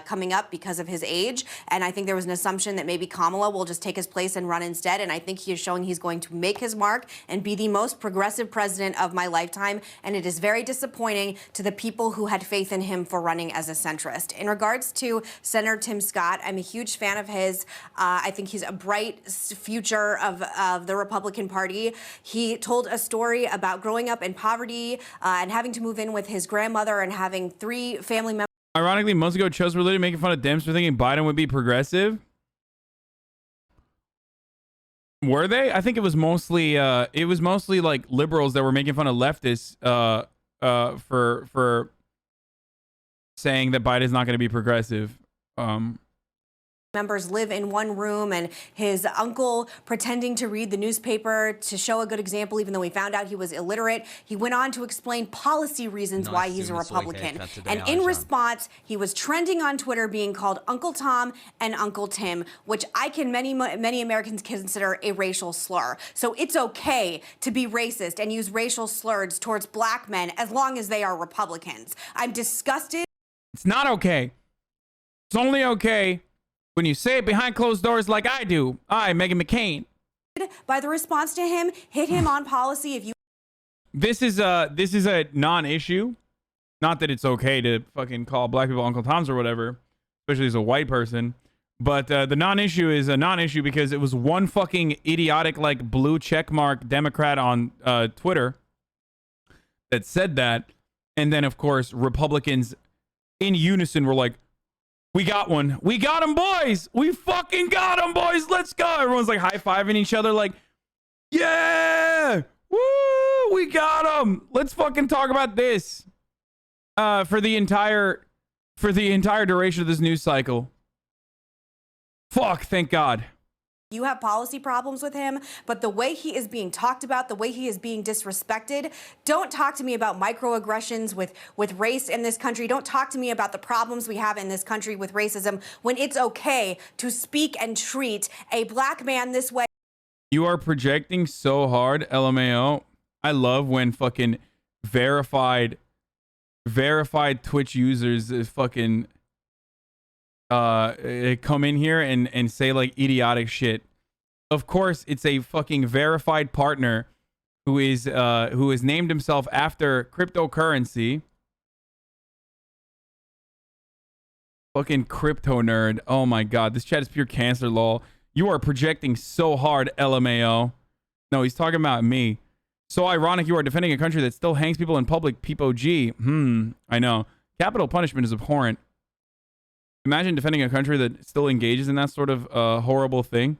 coming up because of his age, and I think there was an assumption that maybe Kamala will just take his place and run instead, and I think he is showing he's going to make his mark and be the most progressive president of my lifetime, and it is very disappointing to the people who had faith in him for running as a centrist. In regards to Senator Tim Scott, I'm a huge fan of his. I think he's a bright future of the Republican Party. He told a story about growing up in poverty and having to move in with his grandmother and having 3 family members. Ironically, months ago, Chuz were literally making fun of Dems for thinking Biden would be progressive. Were they? I think it was mostly like liberals that were making fun of leftists for saying that Biden's not going to be progressive. Members live in one room, and his uncle pretending to read the newspaper to show a good example, even though we found out he was illiterate. He went on to explain policy reasons why he's a Republican. And in response, he was trending on Twitter being called Uncle Tom and Uncle Tim, which many Americans consider a racial slur. So it's okay to be racist and use racial slurs towards black men as long as they are Republicans. I'm disgusted. It's not okay. It's only okay when you say it behind closed doors like I do. I, Meghan McCain. By the response to him, hit him on policy. If you. This is a non-issue. Not that it's okay to fucking call black people Uncle Toms or whatever, especially as a white person. But the non-issue is a non-issue because it was one fucking idiotic like blue checkmark Democrat on Twitter that said that, and then of course Republicans in unison were like, we got one. We got him, boys. We fucking got him, boys. Let's go. Everyone's like high-fiving each other like, yeah, woo, we got him. Let's fucking talk about this for the entire duration of this news cycle. Fuck, thank God. You have policy problems with him, but the way he is being talked about, the way he is being disrespected, don't talk to me about microaggressions with race in this country. Don't talk to me about the problems we have in this country with racism when it's okay to speak and treat a black man this way. You are projecting so hard, LMAO. I love when fucking verified Twitch users fucking come in here and say like idiotic shit. Of course, it's a fucking verified partner who has named himself after cryptocurrency. Fucking crypto nerd. Oh my god, this chat is pure cancer, lol. You are projecting so hard, LMAO. No, he's talking about me. So ironic you are defending a country that still hangs people in public. Peepo G. I know. Capital punishment is abhorrent. Imagine defending a country that still engages in that sort of horrible thing.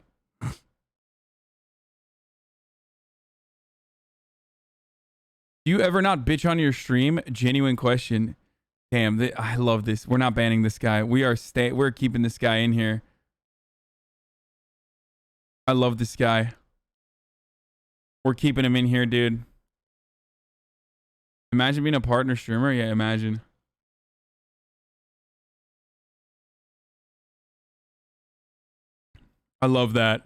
Do you ever not bitch on your stream? Genuine question. Damn, I love this. We're not banning this guy. We're keeping this guy in here. I love this guy. We're keeping him in here, dude. Imagine being a partner streamer. Yeah, imagine. I love that.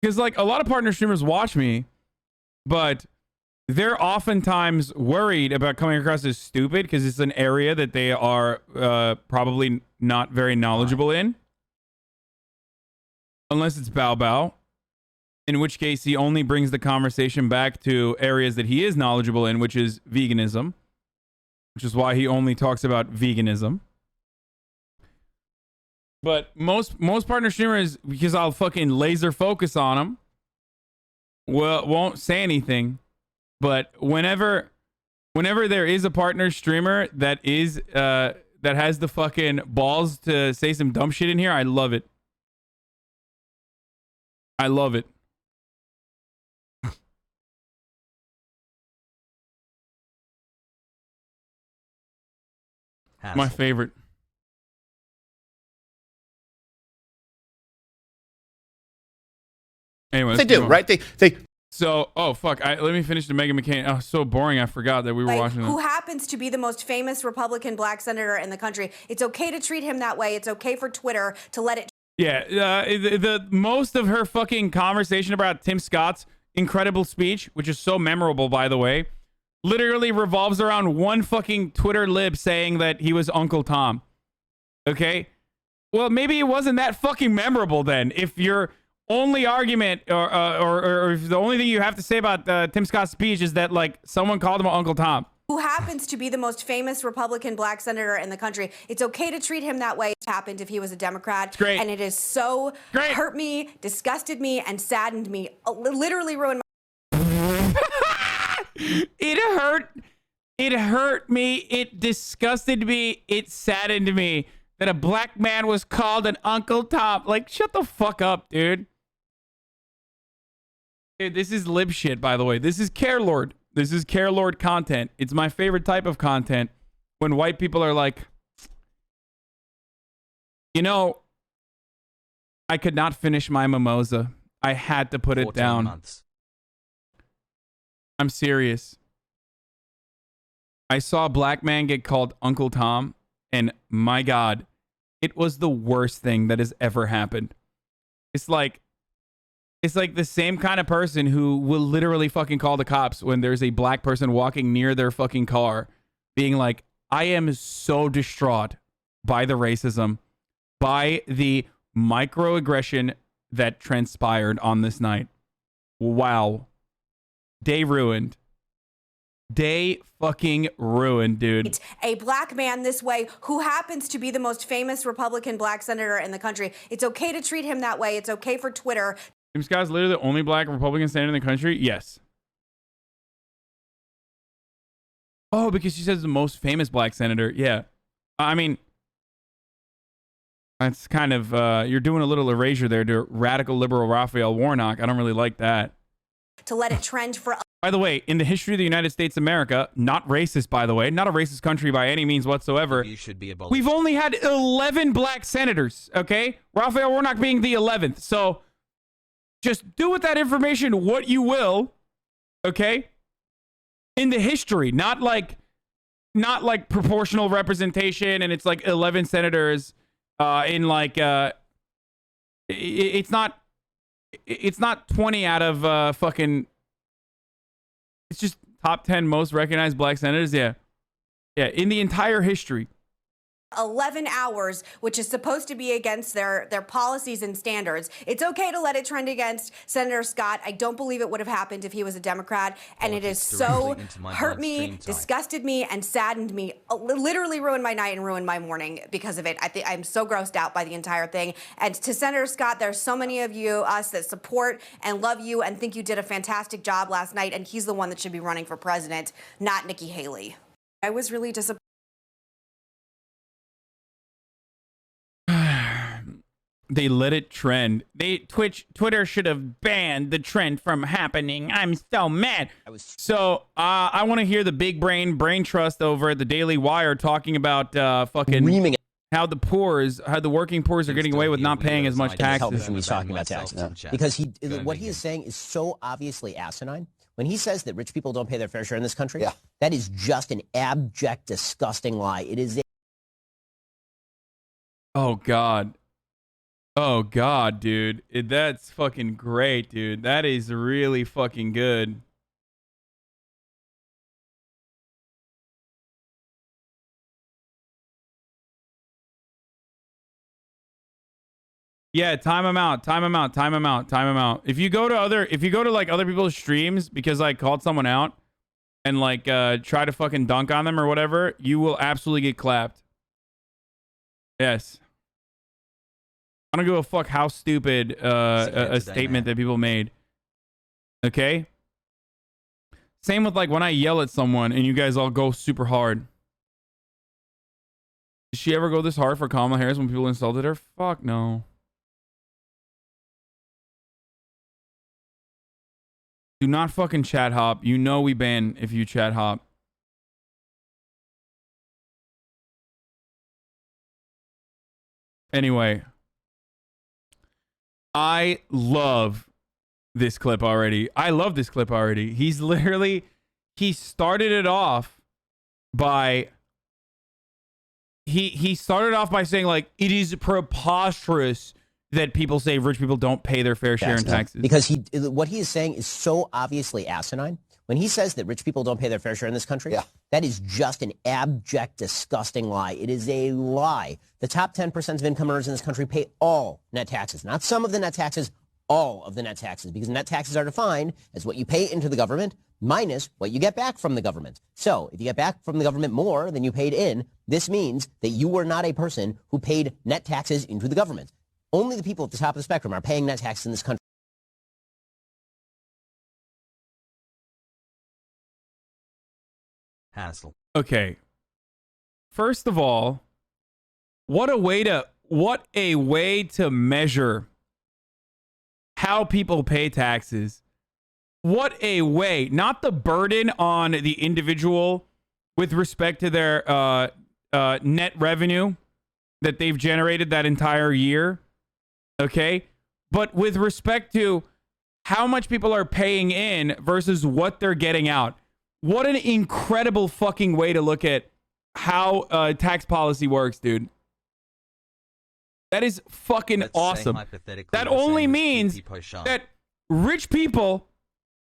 Because like a lot of partner streamers watch me, but they're oftentimes worried about coming across as stupid because it's an area that they are probably not very knowledgeable in. Unless it's Bao Bao, in which case he only brings the conversation back to areas that he is knowledgeable in, which is veganism, which is why he only talks about veganism. But most partner streamers, because I'll fucking laser focus on them, won't say anything. But whenever there is a partner streamer that has the fucking balls to say some dumb shit in here, I love it. I love it. My favorite. Anyways, they do, right? They. So, oh fuck! Let me finish the Meghan McCain. Oh, so boring. I forgot that we were watching that. Who happens to be the most famous Republican black senator in the country? It's okay to treat him that way. It's okay for Twitter to let it. Yeah, the most of her fucking conversation about Tim Scott's incredible speech, which is so memorable, by the way, literally revolves around one fucking Twitter lib saying that he was Uncle Tom. Okay? Well, maybe it wasn't that fucking memorable then. If your only argument or if the only thing you have to say about Tim Scott's speech is that, like, someone called him Uncle Tom. Who happens to be the most famous Republican black senator in the country. It's okay to treat him that way. It happened if he was a Democrat. It's great. And it is so hurt me, disgusted me, and saddened me. Literally ruined my... It hurt me. It disgusted me. It saddened me that a black man was called an Uncle Tom. Like, shut the fuck up, dude. Dude, this is lib shit, by the way. This is Care Lord. This is Care Lord content. It's my favorite type of content when white people are like, you know, I could not finish my mimosa. I had to put it down. Months. I'm serious. I saw a black man get called Uncle Tom, and my God, it was the worst thing that has ever happened. It's like the same kind of person who will literally fucking call the cops when there's a black person walking near their fucking car being like, I am so distraught by the racism, by the microaggression that transpired on this night. Wow. Day ruined. Day fucking ruined, dude. A black man this way who happens to be the most famous Republican black senator in the country. It's okay to treat him that way. It's okay for Twitter. Tim Scott's literally the only black Republican senator in the country? Yes. Oh, because she says the most famous black senator. Yeah. I mean, that's kind of, you're doing a little erasure there to radical liberal Raphael Warnock. I don't really like that. To let it trend for... By the way, in the history of the United States of America, not racist, by the way, not a racist country by any means whatsoever, we've only had 11 black senators, okay? Raphael Warnock being the 11th. So just do with that information what you will, okay? In the history, not like proportional representation and it's like 11 senators in like it's not 20 out of fucking, it's just top 10 most recognized black senators. Yeah, in the entire history. 11 hours, which is supposed to be against their policies and standards. It's okay to let it trend against Senator Scott. I don't believe it would have happened if he was a Democrat. And it is so hurt me, disgusted me, and saddened me. Literally ruined my night and ruined my morning because of it. I'm so grossed out by the entire thing. And to Senator Scott, there's so many of us that support and love you and think you did a fantastic job last night. And he's the one that should be running for president, not Nikki Haley. I was really disappointed. They let it trend. Twitter should have banned the trend from happening. I'm so mad. I want to hear the big brain trust over at the Daily Wire talking about fucking how the working poors are getting away with not paying as much taxes. He's talking about taxes because what he is saying is so obviously asinine. When he says that rich people don't pay their fair share in this country, that is just an abject, disgusting lie. It is. Oh God. Oh God, dude. That's fucking great, dude. That is really fucking good. Yeah, time them out. If you go to like other people's streams because I called someone out and like try to fucking dunk on them or whatever, you will absolutely get clapped. Yes. I don't give a fuck how stupid a statement that people made. Okay? Same with like when I yell at someone and you guys all go super hard. Did she ever go this hard for Kamala Harris when people insulted her? Fuck no. Do not fucking chat hop. You know we ban if you chat hop. Anyway. I love this clip already. He's literally, he started it off by, he started off by saying like, it is preposterous that people say rich people don't pay their fair share in taxes. Because what he is saying is so obviously asinine. When he says that rich people don't pay their fair share in this country, that is just an abject, disgusting lie. It is a lie. The top 10% of income earners in this country pay all net taxes, not some of the net taxes, all of the net taxes, because net taxes are defined as what you pay into the government minus what you get back from the government. So if you get back from the government more than you paid in, this means that you were not a person who paid net taxes into the government. Only the people at the top of the spectrum are paying net taxes in this country. Hassle. Okay. First of all, what a way to measure how people pay taxes. What a way, not the burden on the individual with respect to their net revenue that they've generated that entire year. Okay. But with respect to how much people are paying in versus what they're getting out. What an incredible fucking way to look at how tax policy works, dude. That is fucking awesome. That only means that rich people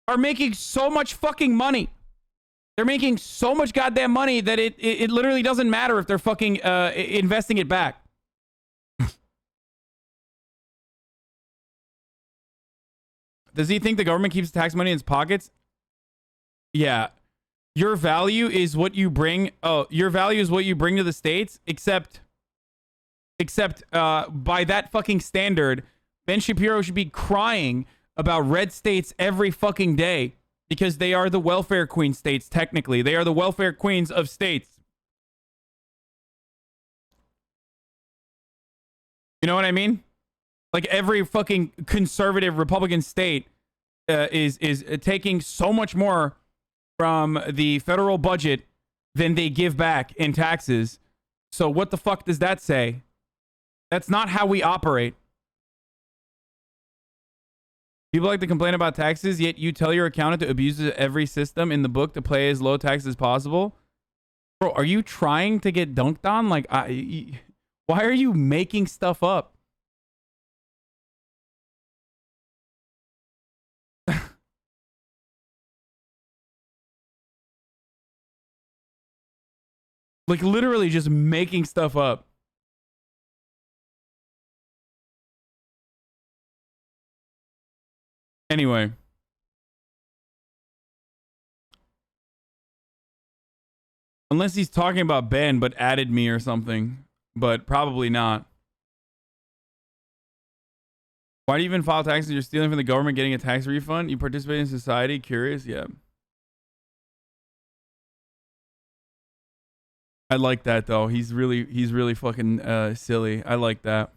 are making so much fucking money. They're making so much goddamn money that it literally doesn't matter if they're fucking investing it back. Does he think the government keeps tax money in its pockets? Yeah. Your value is what you bring. Oh, your value is what you bring to the states, except by that fucking standard, Ben Shapiro should be crying about red states every fucking day because they are the welfare queen states, technically. They are the welfare queens of states. You know what I mean? Like every fucking conservative Republican state is taking so much more from the federal budget than they give back in taxes. So what the fuck does that say? That's not how we operate. People like to complain about taxes, yet you tell your accountant to abuse every system in the book to pay as low tax as possible. Bro, are you trying to get dunked on? Like, why are you making stuff up? Like, literally just making stuff up. Anyway. Unless he's talking about Ben, but added me or something. But probably not. Why do you even file taxes? You're stealing from the government, getting a tax refund? You participate in society? Curious? Yeah. I like that though. He's really fucking silly. I like that.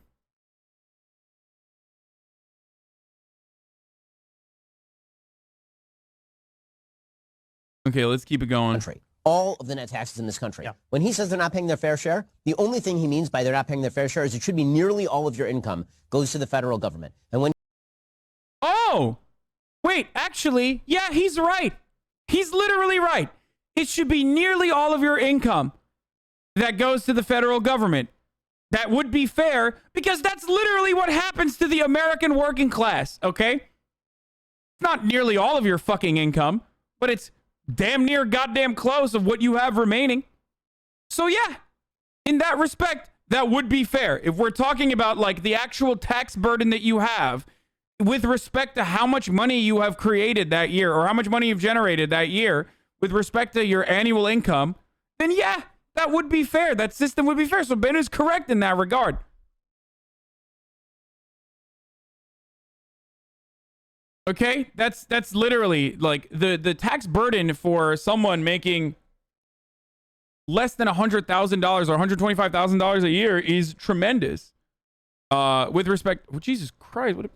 Okay, let's keep it going. All of the net taxes in this country. When he says they're not paying their fair share, the only thing he means by they're not paying their fair share is it should be nearly all of your income goes to the federal government. And when Oh, wait, actually, yeah, he's right. He's literally right. It should be nearly all of your income that goes to the federal government. That would be fair because that's literally what happens to the American working class, okay? It's not nearly all of your fucking income, but it's damn near goddamn close of what you have remaining. So yeah, in that respect, that would be fair. If we're talking about like the actual tax burden that you have with respect to how much money you have created that year or how much money you've generated that year with respect to your annual income, then yeah, that would be fair. That system would be fair. So Ben is correct in that regard. Okay, that's literally like the tax burden for someone making less than $100,000 or $125,000 a year is tremendous. With respect, oh, Jesus Christ, what?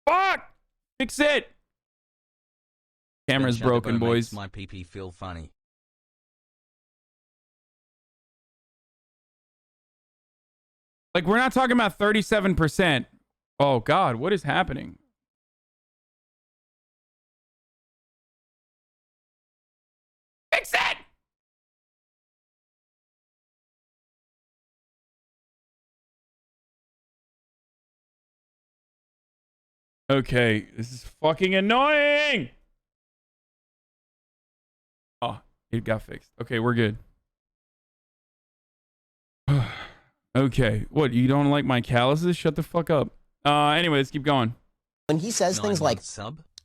Fuck! Fix it. Camera's broken, boys. Makes my PP feel funny. Like we're not talking about 37%. Oh God, what is happening? Fix it! Okay, this is fucking annoying! It got fixed. Okay, we're good. Okay. What, you don't like my calluses? Shut the fuck up. Anyway, let's keep going. When he says things like,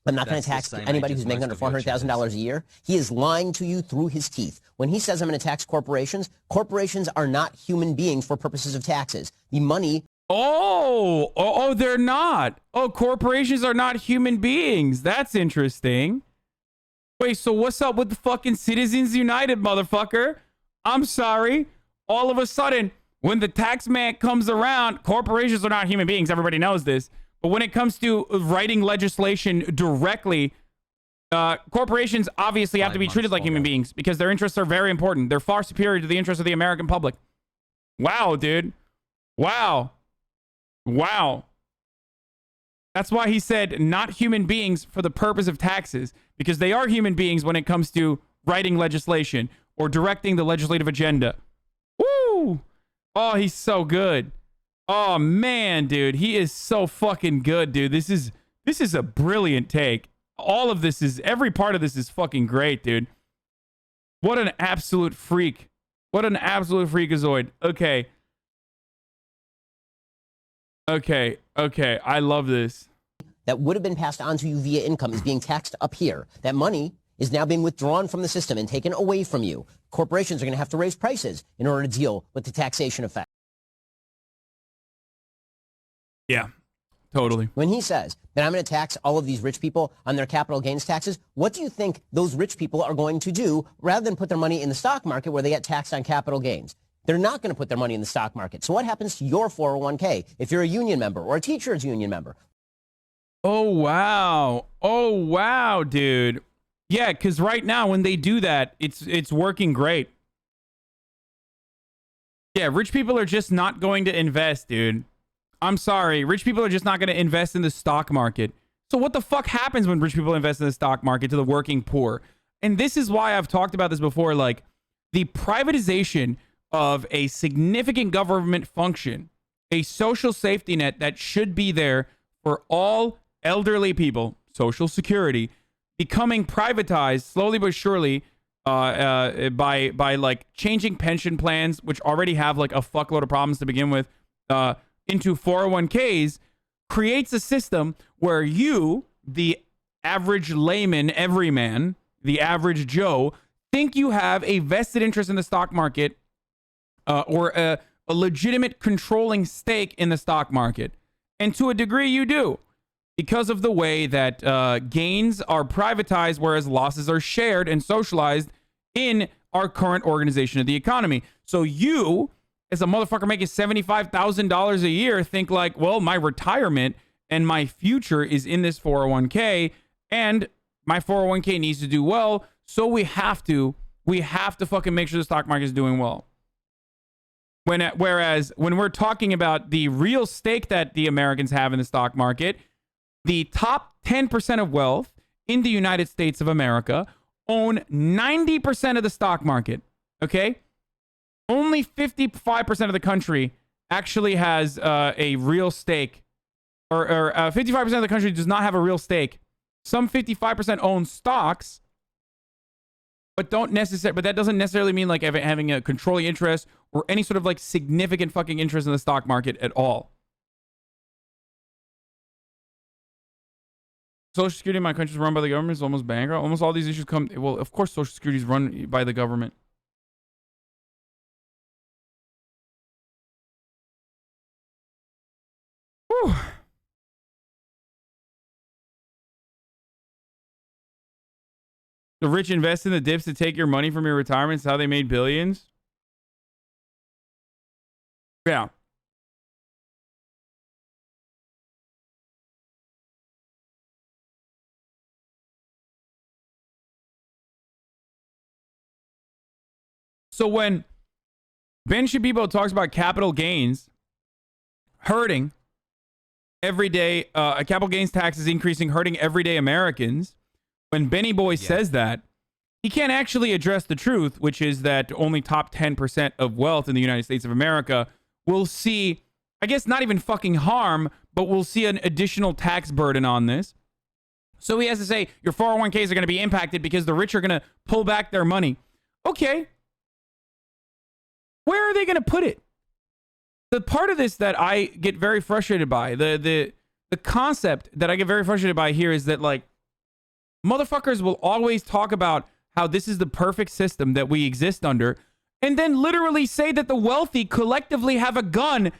I'm not going to tax anybody who's making under $400,000 a year, he is lying to you through his teeth. When he says I'm going to tax corporations, corporations are not human beings for purposes of taxes. The money... Oh, they're not. Oh, corporations are not human beings. That's interesting. Wait, so what's up with the fucking Citizens United, motherfucker? I'm sorry. All of a sudden, when the tax man comes around, corporations are not human beings. Everybody knows this. But when it comes to writing legislation directly, corporations obviously have to be treated like human beings because their interests are very important. They're far superior to the interests of the American public. Wow, dude. Wow. That's why he said not human beings for the purpose of taxes, because they are human beings when it comes to writing legislation or directing the legislative agenda. Woo! Oh, he's so good. Oh, man, dude. He is so fucking good, dude. This is a brilliant take. All of this is, every part of this is fucking great, dude. What an absolute freak. What an absolute freakazoid. Okay. I love this. That would have been passed on to you via income is being taxed up here. That money is now being withdrawn from the system and taken away from you. Corporations are going to have to raise prices in order to deal with the taxation effect. Yeah, totally. When he says that I'm going to tax all of these rich people on their capital gains taxes, what do you think those rich people are going to do rather than put their money in the stock market where they get taxed on capital gains? They're not going to put their money in the stock market. So what happens to your 401k if you're a union member or a teacher's union member? Oh, wow, dude. Yeah, because right now when they do that, it's working great. Yeah, rich people are just not going to invest, dude. I'm sorry. Rich people are just not going to invest in the stock market. So what the fuck happens when rich people invest in the stock market to the working poor? And this is why I've talked about this before, like the privatization of a significant government function, a social safety net that should be there for all elderly people, Social Security, becoming privatized slowly but surely by like changing pension plans, which already have like a fuckload of problems to begin with, into 401ks, creates a system where you, the average layman, everyman, the average Joe, think you have a vested interest in the stock market or a legitimate controlling stake in the stock market. And to a degree, you do, because of the way that gains are privatized, whereas losses are shared and socialized in our current organization of the economy. So you, as a motherfucker making $75,000 a year, think like, well, my retirement and my future is in this 401k, and my 401k needs to do well, so we have to fucking make sure the stock market is doing well. Whereas when we're talking about the real stake that the Americans have in the stock market, the top 10% of wealth in the United States of America own 90% of the stock market, okay? Only 55% of the country actually has a real stake, or 55% of the country does not have a real stake. Some 55% own stocks, but that doesn't necessarily mean like having a controlling interest or any sort of like significant fucking interest in the stock market at all. Social Security in my country is run by the government. It's almost bankrupt. Almost all these issues come... Well, of course, Social Security is run by the government. Whew. The rich invest in the dips to take your money from your retirement. It's how they made billions. Yeah. So when Ben Shabibo talks about capital gains hurting everyday, capital gains taxes increasing, hurting everyday Americans, when Benny Boy says that, he can't actually address the truth, which is that only top 10% of wealth in the United States of America will see, I guess not even fucking harm, but will see an additional tax burden on this. So he has to say your 401ks are going to be impacted because the rich are going to pull back their money. Okay. Where are they going to put it? The part of this that I get very frustrated by, the concept that I get very frustrated by here is that, like, motherfuckers will always talk about how this is the perfect system that we exist under, and then literally say that the wealthy collectively have a gun